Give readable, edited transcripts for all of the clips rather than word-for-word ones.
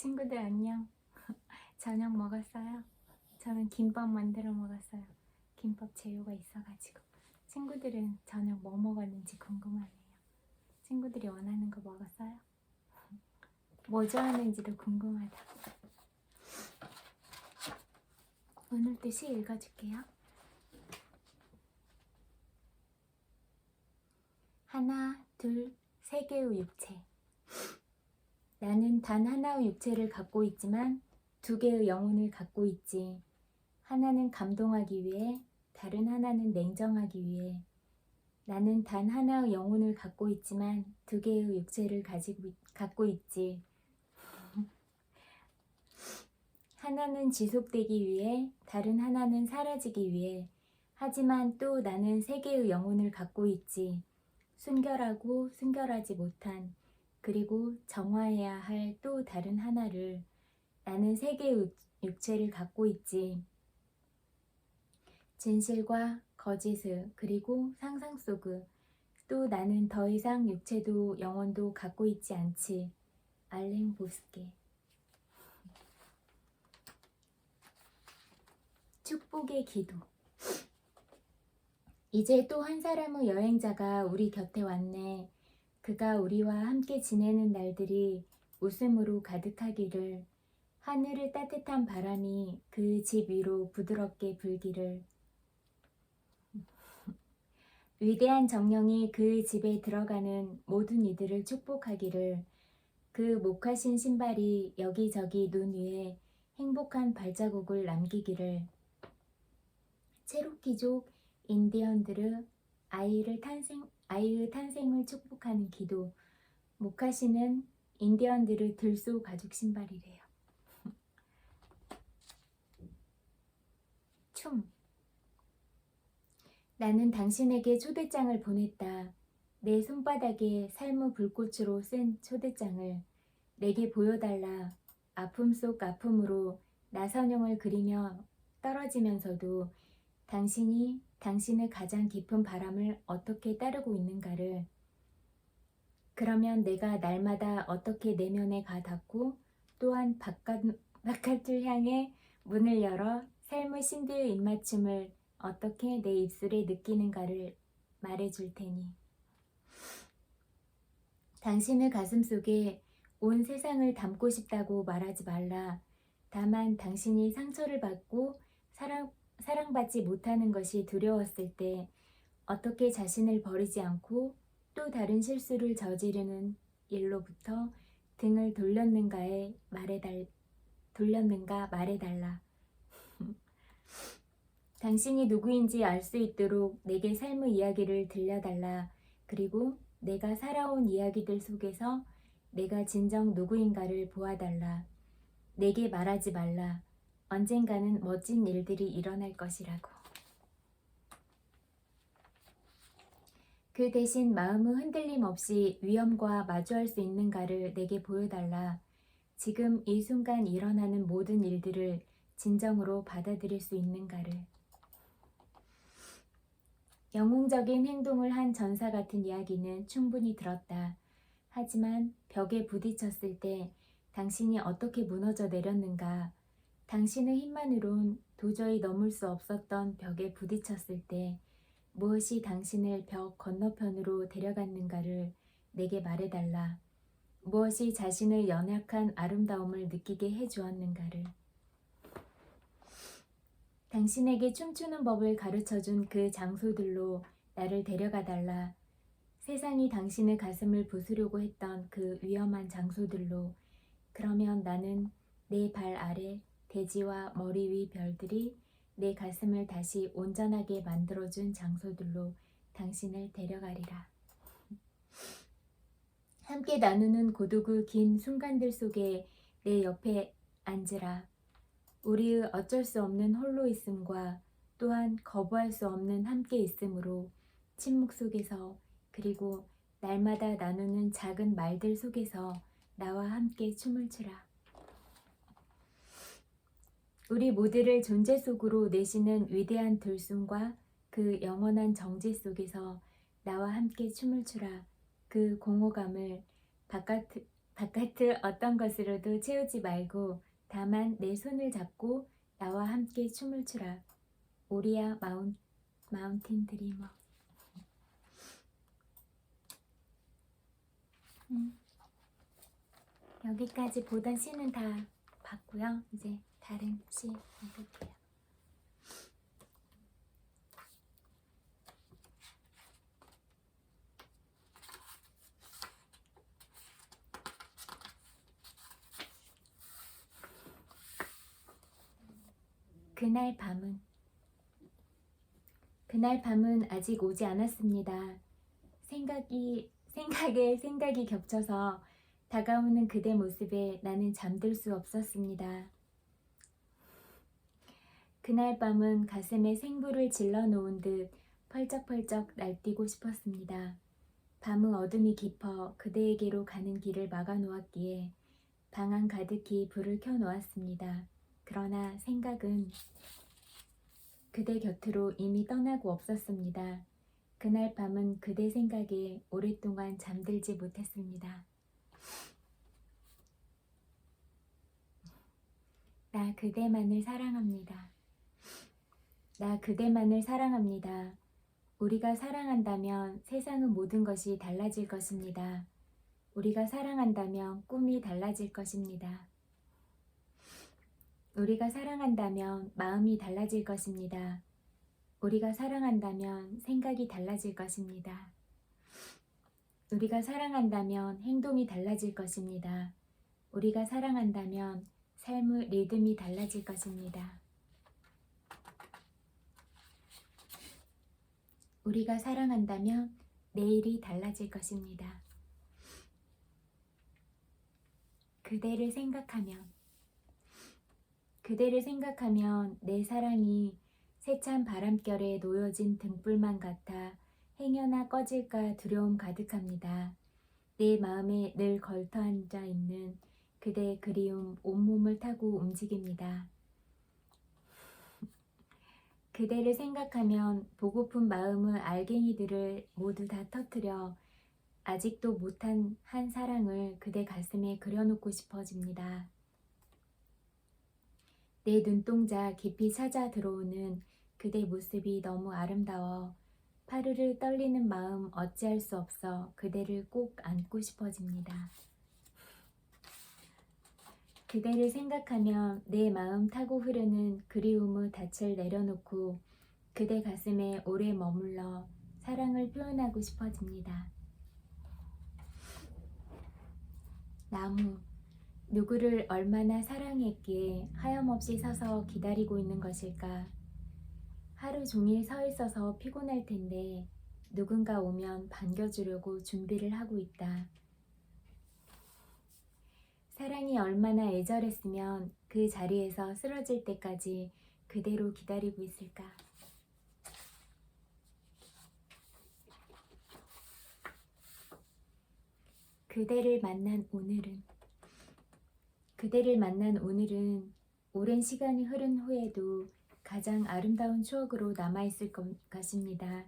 친구들 안녕. 저녁 먹었어요? 저는 김밥 만들어 먹었어요. 김밥 재료가 있어가지고. 친구들은 저녁 뭐 먹었는지 궁금하네요. 친구들이 원하는 거 먹었어요? 뭐 좋아하는지도 궁금하다. 오늘도 시 읽어줄게요. 하나, 둘, 세 개의 육체. 나는 단 하나의 육체를 갖고 있지만 두 개의 영혼을 갖고 있지. 하나는 감동하기 위해, 다른 하나는 냉정하기 위해. 나는 단 하나의 영혼을 갖고 있지만 두 개의 육체를 갖고 있지. 하나는 지속되기 위해, 다른 하나는 사라지기 위해. 하지만 또 나는 세 개의 영혼을 갖고 있지. 순결하고 순결하지 못한, 그리고 정화해야 할 또 다른 하나를. 나는 세 개의 육체를 갖고 있지. 진실과 거짓을, 그리고 상상 속의. 또 나는 더 이상 육체도 영혼도 갖고 있지 않지. 알랭 보스게. 축복의 기도. 이제 또 한 사람의 여행자가 우리 곁에 왔네. 그가 우리와 함께 지내는 날들이 웃음으로 가득하기를. 하늘의 따뜻한 바람이 그 집 위로 부드럽게 불기를. 위대한 정령이 그 집에 들어가는 모든 이들을 축복하기를. 그 목하신 신발이 여기저기 눈 위에 행복한 발자국을 남기기를. 체로키족 인디언들의 아이의 탄생을 축복하는 기도. 목하시는 인디언들의 들소 가죽 신발이래요. 춤. 나는 당신에게 초대장을 보냈다. 내 손바닥에 삶의 불꽃으로 쓴 초대장을 내게 보여달라. 아픔 속 아픔으로 나선형을 그리며 떨어지면서도 당신이 당신의 가장 깊은 바람을 어떻게 따르고 있는가를. 그러면 내가 날마다 어떻게 내면에 가 닿고 또한 바깥을 향해 문을 열어 삶의 신비의 입맞춤을 어떻게 내 입술에 느끼는가를 말해줄 테니. 당신의 가슴 속에 온 세상을 담고 싶다고 말하지 말라. 다만 당신이 상처를 받고 사랑받지 못하는 것이 두려웠을 때 어떻게 자신을 버리지 않고 또 다른 실수를 저지르는 일로부터 등을 돌렸는가 말해달라. 당신이 누구인지 알 수 있도록 내게 삶의 이야기를 들려달라. 그리고 내가 살아온 이야기들 속에서 내가 진정 누구인가를 보아달라. 내게 말하지 말라. 언젠가는 멋진 일들이 일어날 것이라고. 그 대신 마음의 흔들림 없이 위험과 마주할 수 있는가를 내게 보여달라. 지금 이 순간 일어나는 모든 일들을 진정으로 받아들일 수 있는가를. 영웅적인 행동을 한 전사 같은 이야기는 충분히 들었다. 하지만 벽에 부딪혔을 때 당신이 어떻게 무너져 내렸는가, 당신의 힘만으론 도저히 넘을 수 없었던 벽에 부딪혔을 때 무엇이 당신을 벽 건너편으로 데려갔는가를 내게 말해달라. 무엇이 자신의 연약한 아름다움을 느끼게 해주었는가를. 당신에게 춤추는 법을 가르쳐준 그 장소들로 나를 데려가달라. 세상이 당신의 가슴을 부수려고 했던 그 위험한 장소들로. 그러면 나는 내 발 아래 대지와 머리 위 별들이 내 가슴을 다시 온전하게 만들어준 장소들로 당신을 데려가리라. 함께 나누는 고독의 긴 순간들 속에 내 옆에 앉으라. 우리의 어쩔 수 없는 홀로 있음과 또한 거부할 수 없는 함께 있음으로 침묵 속에서, 그리고 날마다 나누는 작은 말들 속에서 나와 함께 춤을 추라. 우리 모두를 존재 속으로 내쉬는 위대한 들숨과 그 영원한 정지 속에서 나와 함께 춤을 추라. 그 공허감을 바깥을 어떤 것으로도 채우지 말고 다만 내 손을 잡고 나와 함께 춤을 추라. 오리아 마운틴 드리머. 여기까지 보던 시는 다 봤고요. 이제 다른 시 읽을게요. 그날 밤은 아직 오지 않았습니다. 생각이 겹쳐서 다가오는 그대 모습에 나는 잠들 수 없었습니다. 그날 밤은 가슴에 생불을 질러 놓은 듯 펄쩍펄쩍 날뛰고 싶었습니다. 밤의 어둠이 깊어 그대에게로 가는 길을 막아 놓았기에 방 안 가득히 불을 켜 놓았습니다. 그러나 생각은 그대 곁으로 이미 떠나고 없었습니다. 그날 밤은 그대 생각에 오랫동안 잠들지 못했습니다. 나 그대만을 사랑합니다. 나 그대만을 사랑합니다. 우리가 사랑한다면 세상의 모든 것이 달라질 것입니다. 우리가 사랑한다면 꿈이 달라질 것입니다. 우리가 사랑한다면 마음이 달라질 것입니다. 우리가 사랑한다면 생각이 달라질 것입니다. 우리가 사랑한다면 행동이 달라질 것입니다. 우리가 사랑한다면 삶의 리듬이 달라질 것입니다. 우리가 사랑한다면 내일이 달라질 것입니다. 그대를 생각하면 내 사랑이 세찬 바람결에 놓여진 등불만 같아 행여나 꺼질까 두려움 가득합니다. 내 마음에 늘 걸터앉아 있는 그대의 그리움 온몸을 타고 움직입니다. 그대를 생각하면 보고픈 마음의 알갱이들을 모두 다 터뜨려 아직도 못한 한 사랑을 그대 가슴에 그려놓고 싶어집니다. 내 눈동자 깊이 찾아 들어오는 그대 모습이 너무 아름다워 파르르 떨리는 마음 어찌할 수 없어 그대를 꼭 안고 싶어집니다. 그대를 생각하면 내 마음 타고 흐르는 그리움의 닻을 내려놓고 그대 가슴에 오래 머물러 사랑을 표현하고 싶어집니다. 나무, 누구를 얼마나 사랑했기에 하염없이 서서 기다리고 있는 것일까? 하루 종일 서 있어서 피곤할 텐데 누군가 오면 반겨주려고 준비를 하고 있다. 사랑이 얼마나 애절했으면 그 자리에서 쓰러질 때까지 그대로 기다리고 있을까? 그대를 만난 오늘은 오랜 시간이 흐른 후에도 가장 아름다운 추억으로 남아있을 것입니다.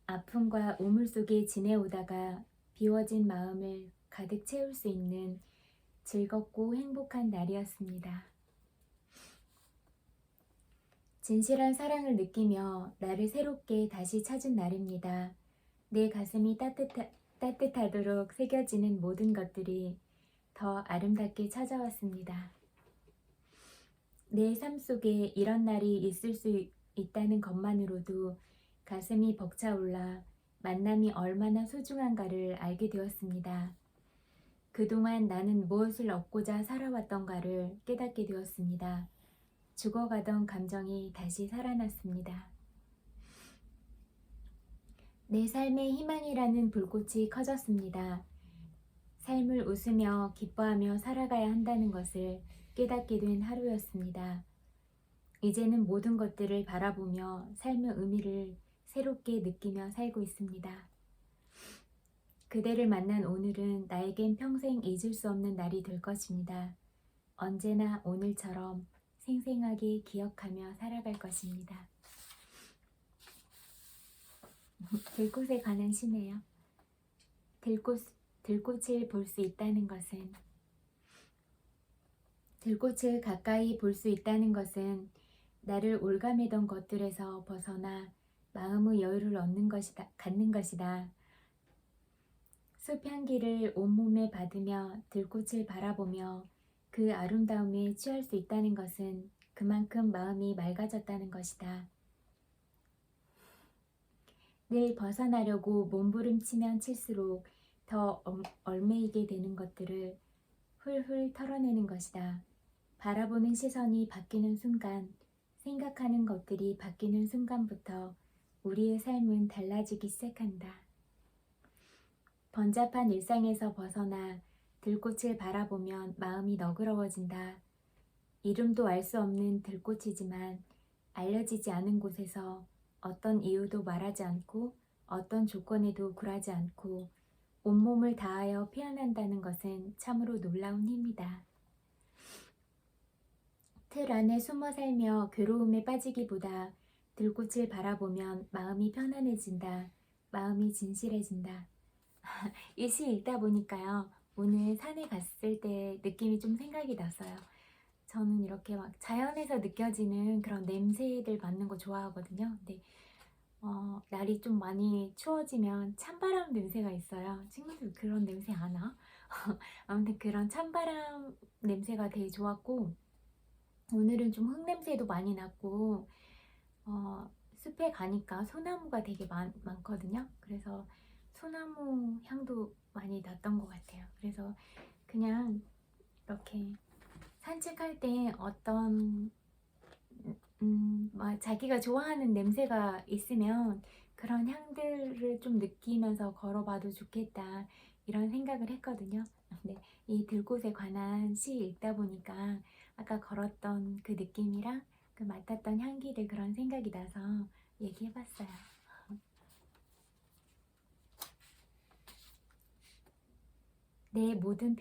아픔과 우물 속에 지내오다가 비워진 마음을 가득 채울 수 있는 즐겁고 행복한 날이었습니다. 진실한 사랑을 느끼며 나를 새롭게 다시 찾은 날입니다. 내 가슴이 따뜻하도록 새겨지는 모든 것들이 더 아름답게 찾아왔습니다. 내 삶 속에 이런 날이 있을 수 있다는 것만으로도 가슴이 벅차올라 만남이 얼마나 소중한가를 알게 되었습니다. 그동안 나는 무엇을 얻고자 살아왔던가를 깨닫게 되었습니다. 죽어가던 감정이 다시 살아났습니다. 내 삶의 희망이라는 불꽃이 커졌습니다. 삶을 웃으며 기뻐하며 살아가야 한다는 것을 깨닫게 된 하루였습니다. 이제는 모든 것들을 바라보며 삶의 의미를 새롭게 느끼며 살고 있습니다. 그대를 만난 오늘은 나에겐 평생 잊을 수 없는 날이 될 것입니다. 언제나 오늘처럼 생생하게 기억하며 살아갈 것입니다. 들꽃에 관한 시네요. 들꽃 들꽃을 볼 수 있다는 것은 들꽃을 가까이 볼 수 있다는 것은 나를 올가매던 것들에서 벗어나 마음의 여유를 갖는 것이다. 숲 향기를 온몸에 받으며 들꽃을 바라보며 그 아름다움에 취할 수 있다는 것은 그만큼 마음이 맑아졌다는 것이다. 늘 벗어나려고 몸부림치면 칠수록 더 얽매이게 되는 것들을 훌훌 털어내는 것이다. 바라보는 시선이 바뀌는 순간, 생각하는 것들이 바뀌는 순간부터 우리의 삶은 달라지기 시작한다. 번잡한 일상에서 벗어나 들꽃을 바라보면 마음이 너그러워진다. 이름도 알 수 없는 들꽃이지만 알려지지 않은 곳에서 어떤 이유도 말하지 않고 어떤 조건에도 굴하지 않고 온몸을 다하여 피어난다는 것은 참으로 놀라운 힘이다. 틀 안에 숨어 살며 괴로움에 빠지기보다 들꽃을 바라보면 마음이 편안해진다. 마음이 진실해진다. 이 시 읽다 보니까요. 오늘 산에 갔을 때 느낌이 좀 생각이 났어요. 저는 이렇게 막 자연에서 느껴지는 그런 냄새들 맡는 거 좋아하거든요. 근데 날이 좀 많이 추워지면 찬바람 냄새가 있어요. 친구들 그런 냄새 아나? 아무튼 그런 찬바람 냄새가 되게 좋았고, 오늘은 좀 흙냄새도 많이 났고, 숲에 가니까 소나무가 되게 많거든요. 그래서 소나무 향도 많이 났던 것 같아요. 그래서 그냥 이렇게 산책할 때 어떤 자기가 좋아하는 냄새가 있으면 그런 향들을 좀 느끼면서 걸어봐도 좋겠다, 이런 생각을 했거든요. 근데 이 들꽃에 관한 시 읽다 보니까 아까 걸었던 그 느낌이랑 그 맡았던 향기들, 그런 생각이 나서 얘기해봤어요. 내 모든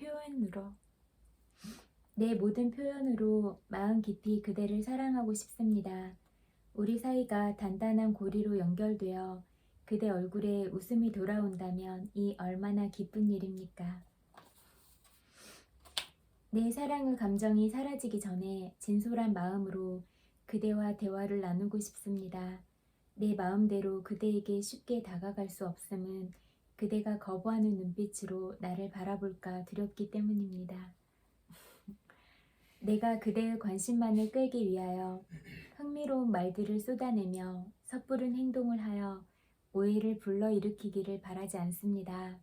표현으로 마음 깊이 그대를 사랑하고 싶습니다. 우리 사이가 단단한 고리로 연결되어 그대 얼굴에 웃음이 돌아온다면 이 얼마나 기쁜 일입니까? 내 사랑의 감정이 사라지기 전에 진솔한 마음으로 그대와 대화를 나누고 싶습니다. 내 마음대로 그대에게 쉽게 다가갈 수 없음은 그대가 거부하는 눈빛으로 나를 바라볼까 두렵기 때문입니다. 내가 그대의 관심만을 끌기 위하여 흥미로운 말들을 쏟아내며 섣부른 행동을 하여 오해를 불러일으키기를 바라지 않습니다.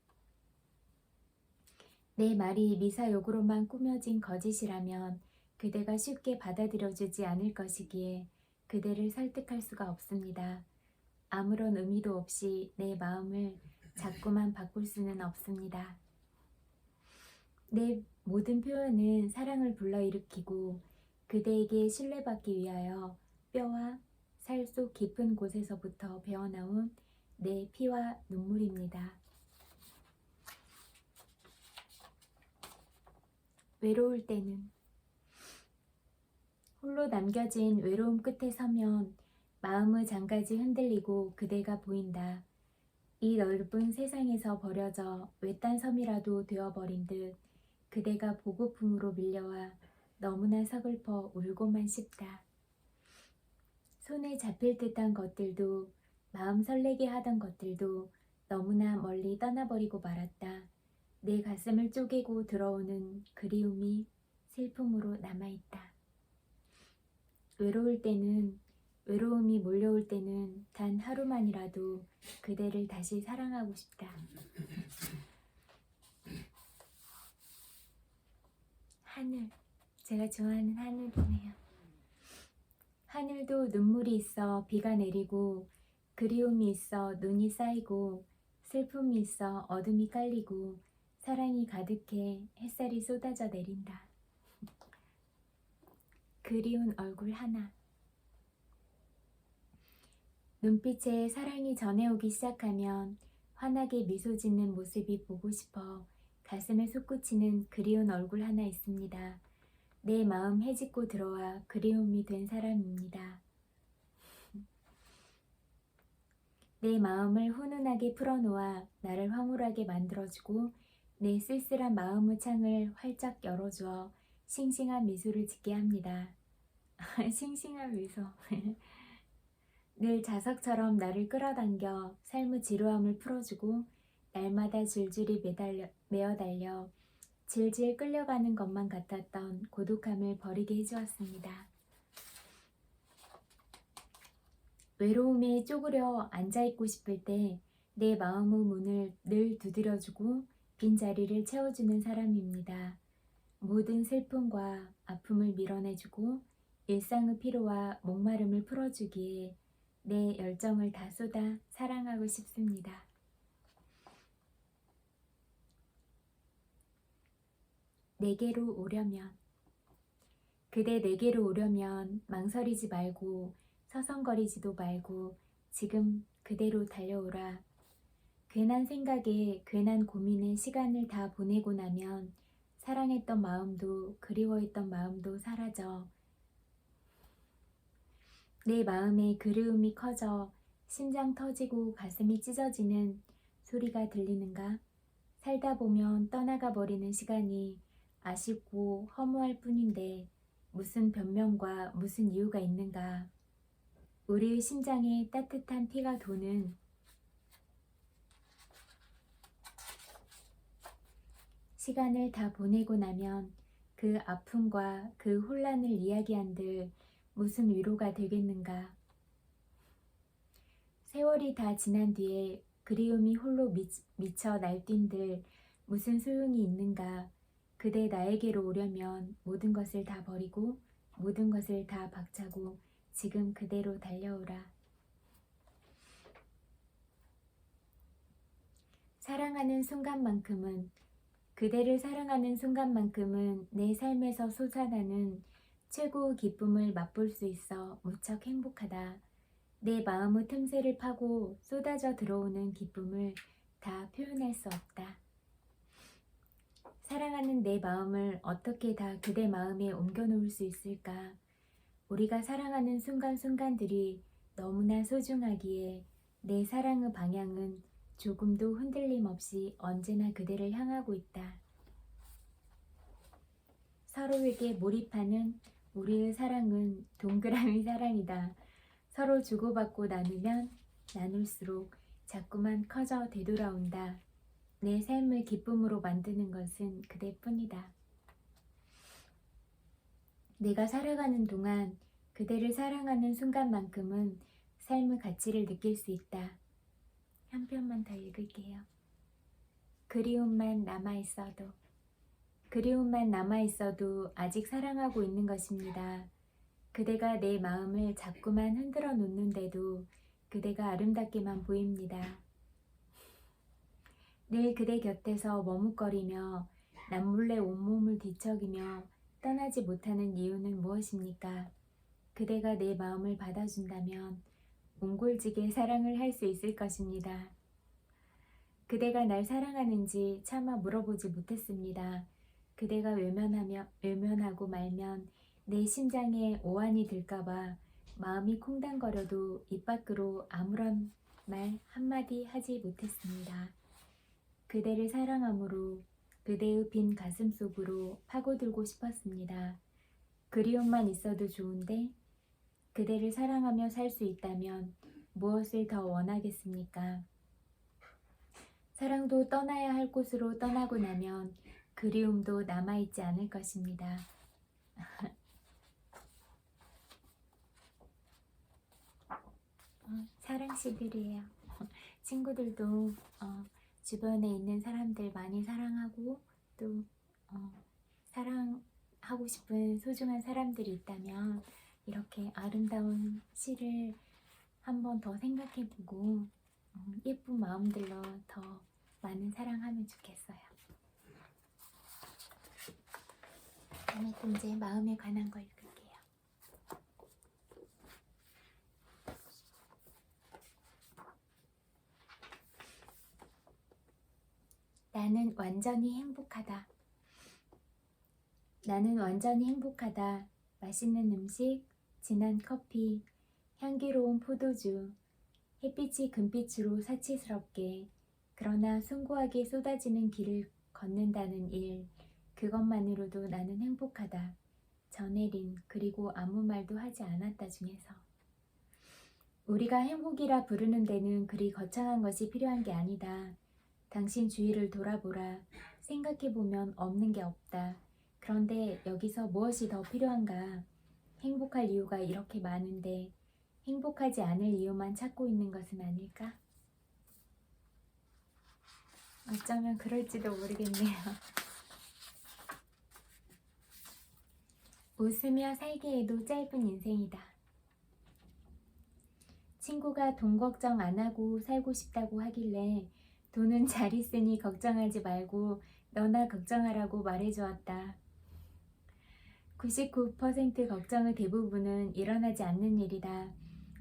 내 말이 미사역으로만 꾸며진 거짓이라면 그대가 쉽게 받아들여주지 않을 것이기에 그대를 설득할 수가 없습니다. 아무런 의미도 없이 내 마음을 자꾸만 바꿀 수는 없습니다. 내 모든 표현은 사랑을 불러일으키고 그대에게 신뢰받기 위하여 뼈와 살 속 깊은 곳에서부터 배어나온 내 피와 눈물입니다. 외로울 때는 홀로 남겨진 외로움 끝에 서면 마음의 장가지 흔들리고 그대가 보인다. 이 넓은 세상에서 버려져 외딴 섬이라도 되어버린 듯 그대가 보고품으로 밀려와 너무나 서글퍼 울고만 싶다. 손에 잡힐 듯한 것들도 마음 설레게 하던 것들도 너무나 멀리 떠나버리고 말았다. 내 가슴을 쪼개고 들어오는 그리움이 슬픔으로 남아있다. 외로움이 몰려올 때는 단 하루만이라도 그대를 다시 사랑하고 싶다. 하늘, 제가 좋아하는 하늘이네요. 하늘도 눈물이 있어 비가 내리고, 그리움이 있어 눈이 쌓이고, 슬픔이 있어 어둠이 깔리고, 사랑이 가득해 햇살이 쏟아져 내린다. 그리운 얼굴 하나. 눈빛에 사랑이 전해오기 시작하면 환하게 미소 짓는 모습이 보고 싶어 가슴에 솟구치는 그리운 얼굴 하나 있습니다. 내 마음 헤집고 들어와 그리움이 된 사람입니다. 내 마음을 훈훈하게 풀어놓아 나를 황홀하게 만들어주고 내 쓸쓸한 마음의 창을 활짝 열어주어 싱싱한 미소를 짓게 합니다. 싱싱한 미소. 늘 자석처럼 나를 끌어당겨 삶의 지루함을 풀어주고 날마다 줄줄이 메어달려 질질 끌려가는 것만 같았던 고독함을 버리게 해주었습니다. 외로움에 쪼그려 앉아있고 싶을 때 내 마음의 문을 늘 두드려주고 빈자리를 채워주는 사람입니다. 모든 슬픔과 아픔을 밀어내주고 일상의 피로와 목마름을 풀어주기에 내 열정을 다 쏟아 사랑하고 싶습니다. 내게로 오려면 그대 내게로 오려면 망설이지 말고 서성거리지도 말고 지금 그대로 달려오라. 괜한 생각에 괜한 고민에 시간을 다 보내고 나면 사랑했던 마음도 그리워했던 마음도 사라져. 내 마음에 그리움이 커져 심장 터지고 가슴이 찢어지는 소리가 들리는가? 살다 보면 떠나가 버리는 시간이 아쉽고 허무할 뿐인데 무슨 변명과 무슨 이유가 있는가? 우리의 심장에 따뜻한 피가 도는 시간을 다 보내고 나면 그 아픔과 그 혼란을 이야기한들 무슨 위로가 되겠는가? 세월이 다 지난 뒤에 그리움이 홀로 미쳐 날뛴들 무슨 소용이 있는가? 그대 나에게로 오려면 모든 것을 다 버리고 모든 것을 다 박차고 지금 그대로 달려오라. 사랑하는 순간만큼은 그대를 사랑하는 순간만큼은 내 삶에서 솟아나는 최고의 기쁨을 맛볼 수 있어 무척 행복하다. 내 마음의 틈새를 파고 쏟아져 들어오는 기쁨을 다 표현할 수 없다. 사랑하는 내 마음을 어떻게 다 그대 마음에 옮겨놓을 수 있을까? 우리가 사랑하는 순간순간들이 너무나 소중하기에 내 사랑의 방향은 조금도 흔들림 없이 언제나 그대를 향하고 있다. 서로에게 몰입하는 우리의 사랑은 동그라미 사랑이다. 서로 주고받고 나누면 나눌수록 자꾸만 커져 되돌아온다. 내 삶을 기쁨으로 만드는 것은 그대뿐이다. 내가 살아가는 동안 그대를 사랑하는 순간만큼은 삶의 가치를 느낄 수 있다. 한 편만 더 읽을게요. 그리움만 남아있어도 아직 사랑하고 있는 것입니다. 그대가 내 마음을 자꾸만 흔들어 놓는데도 그대가 아름답게만 보입니다. 늘 그대 곁에서 머뭇거리며 남몰래 온몸을 뒤척이며 떠나지 못하는 이유는 무엇입니까? 그대가 내 마음을 받아준다면 몽골지게 사랑을 할 수 있을 것입니다. 그대가 날 사랑하는지 차마 물어보지 못했습니다. 그대가 외면하고 말면 내 심장에 오한이 들까봐 마음이 콩당거려도 입 밖으로 아무런 말 한마디 하지 못했습니다. 그대를 사랑함으로 그대의 빈 가슴 속으로 파고들고 싶었습니다. 그리움만 있어도 좋은데 그대를 사랑하며 살 수 있다면 무엇을 더 원하겠습니까? 사랑도 떠나야 할 곳으로 떠나고 나면 그리움도 남아있지 않을 것입니다. 사랑시들이에요. 친구들도 주변에 있는 사람들 많이 사랑하고 또 사랑하고 싶은 소중한 사람들이 있다면 이렇게 아름다운 시를 한 번 더 생각해보고 예쁜 마음들로 더 많은 사랑하면 좋겠어요. 다음에 또 이제 마음에 관한 거 읽을게요. 나는 완전히 행복하다. 나는 완전히 행복하다. 맛있는 음식, 진한 커피, 향기로운 포도주, 햇빛이 금빛으로 사치스럽게 그러나 숭고하게 쏟아지는 길을 걷는다는 일, 그것만으로도 나는 행복하다. 전혜린, 그리고 아무 말도 하지 않았다 중에서. 우리가 행복이라 부르는 데는 그리 거창한 것이 필요한 게 아니다. 당신 주위를 돌아보라. 생각해보면 없는 게 없다. 그런데 여기서 무엇이 더 필요한가? 행복할 이유가 이렇게 많은데 행복하지 않을 이유만 찾고 있는 것은 아닐까? 어쩌면 그럴지도 모르겠네요. 웃으며 살기에도 짧은 인생이다. 친구가 돈 걱정 안 하고 살고 싶다고 하길래 돈은 잘 있으니 걱정하지 말고 너나 걱정하라고 말해주었다. 99% 걱정의 대부분은 일어나지 않는 일이다.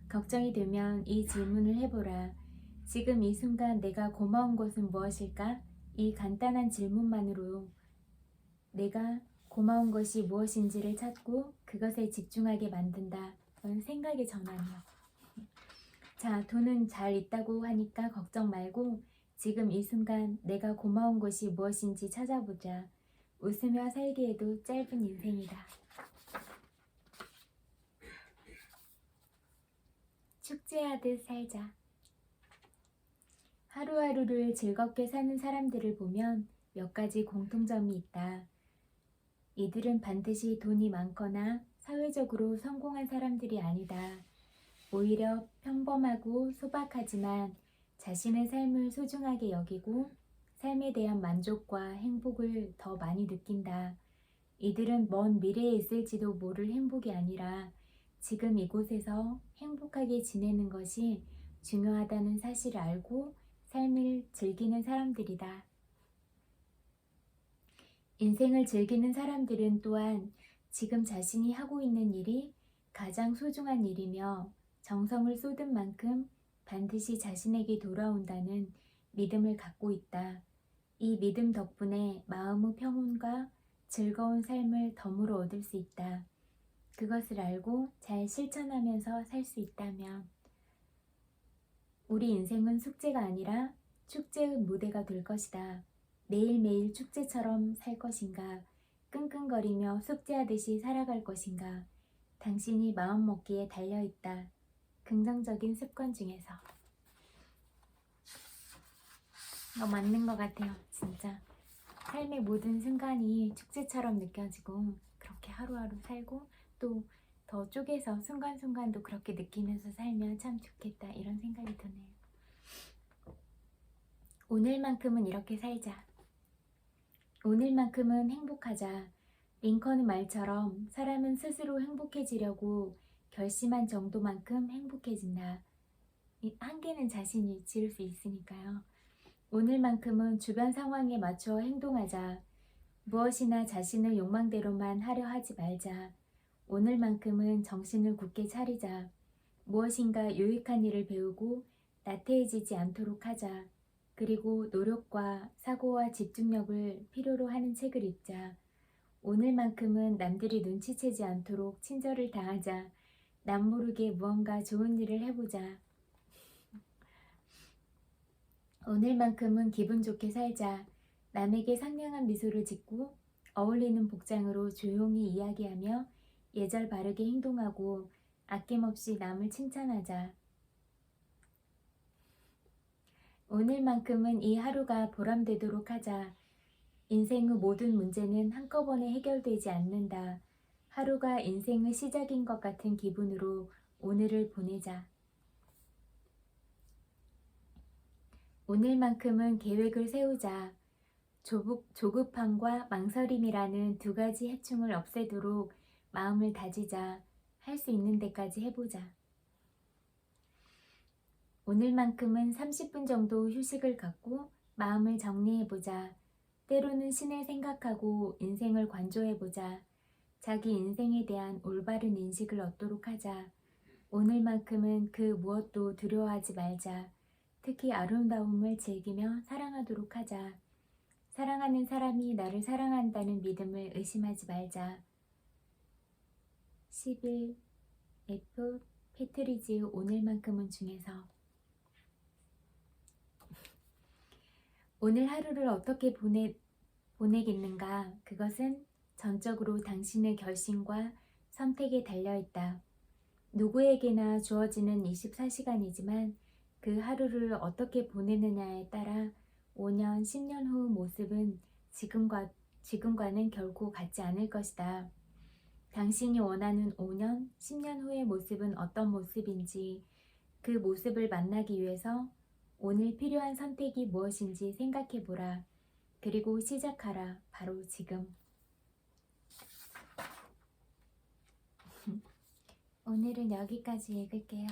걱정이 되면 이 질문을 해보라. 지금 이 순간 내가 고마운 것은 무엇일까? 이 간단한 질문만으로 내가 고마운 것이 무엇인지를 찾고 그것에 집중하게 만든다. 그건 생각의 전환이요. 자, 돈은 잘 있다고 하니까 걱정 말고 지금 이 순간 내가 고마운 것이 무엇인지 찾아보자. 웃으며 살기에도 짧은 인생이다. 축제하듯 살자. 하루하루를 즐겁게 사는 사람들을 보면 몇 가지 공통점이 있다. 이들은 반드시 돈이 많거나 사회적으로 성공한 사람들이 아니다. 오히려 평범하고 소박하지만 자신의 삶을 소중하게 여기고 삶에 대한 만족과 행복을 더 많이 느낀다. 이들은 먼 미래에 있을지도 모를 행복이 아니라 지금 이곳에서 행복하게 지내는 것이 중요하다는 사실을 알고 삶을 즐기는 사람들이다. 인생을 즐기는 사람들은 또한 지금 자신이 하고 있는 일이 가장 소중한 일이며 정성을 쏟은 만큼 반드시 자신에게 돌아온다는 믿음을 갖고 있다. 이 믿음 덕분에 마음의 평온과 즐거운 삶을 덤으로 얻을 수 있다. 그것을 알고 잘 실천하면서 살 수 있다면 우리 인생은 숙제가 아니라 축제의 무대가 될 것이다. 매일매일 축제처럼 살 것인가? 끙끙거리며 숙제하듯이 살아갈 것인가? 당신이 마음먹기에 달려있다. 긍정적인 습관 중에서. 맞는 것 같아요. 진짜 삶의 모든 순간이 축제처럼 느껴지고 그렇게 하루하루 살고 또 더 쪼개서 순간순간도 그렇게 느끼면서 살면 참 좋겠다 이런 생각이 드네요. 오늘만큼은 이렇게 살자. 오늘만큼은 행복하자. 링컨의 말처럼 사람은 스스로 행복해지려고 결심한 정도만큼 행복해진다. 한계는 자신이 지을 수 있으니까요. 오늘만큼은 주변 상황에 맞춰 행동하자. 무엇이나 자신의 욕망대로만 하려 하지 말자. 오늘만큼은 정신을 굳게 차리자. 무엇인가 유익한 일을 배우고 나태해지지 않도록 하자. 그리고 노력과 사고와 집중력을 필요로 하는 책을 읽자. 오늘만큼은 남들이 눈치채지 않도록 친절을 다하자. 남 모르게 무언가 좋은 일을 해보자. 오늘만큼은 기분 좋게 살자. 남에게 상냥한 미소를 짓고 어울리는 복장으로 조용히 이야기하며 예절 바르게 행동하고 아낌없이 남을 칭찬하자. 오늘만큼은 이 하루가 보람되도록 하자. 인생의 모든 문제는 한꺼번에 해결되지 않는다. 하루가 인생의 시작인 것 같은 기분으로 오늘을 보내자. 오늘만큼은 계획을 세우자. 조급함과 망설임이라는 두 가지 해충을 없애도록 마음을 다지자. 할 수 있는 데까지 해보자. 오늘만큼은 30분 정도 휴식을 갖고 마음을 정리해보자. 때로는 신을 생각하고 인생을 관조해보자. 자기 인생에 대한 올바른 인식을 얻도록 하자. 오늘만큼은 그 무엇도 두려워하지 말자. 특히 아름다움을 즐기며 사랑하도록 하자. 사랑하는 사람이 나를 사랑한다는 믿음을 의심하지 말자. 11. F. 패트리지의 오늘만큼은 중에서 오늘 하루를 어떻게 보내 보내겠는가? 그것은 전적으로 당신의 결심과 선택에 달려있다. 누구에게나 주어지는 24시간이지만 그 하루를 어떻게 보내느냐에 따라 5년, 10년 후 모습은 지금과는 결코 같지 않을 것이다. 당신이 원하는 5년, 10년 후의 모습은 어떤 모습인지, 그 모습을 만나기 위해서 오늘 필요한 선택이 무엇인지 생각해보라. 그리고 시작하라. 바로 지금. 오늘은 여기까지 읽을게요.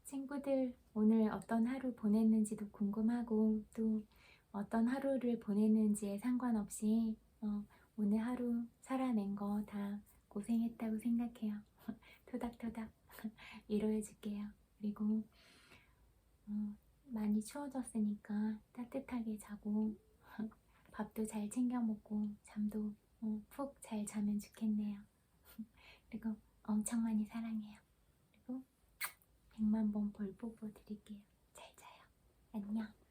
친구들 오늘 어떤 하루 보냈는지도 궁금하고 또 어떤 하루를 보냈는지에 상관없이 오늘 하루 살아낸 거 다 고생했다고 생각해요. 토닥토닥 위로해줄게요. 그리고 많이 추워졌으니까 따뜻하게 자고 밥도 잘 챙겨 먹고 잠도 푹 잘 자면 좋겠네요. 그리고 엄청 많이 사랑해요. 그리고 100만 번 볼 뽀뽀 드릴게요. 잘 자요. 안녕.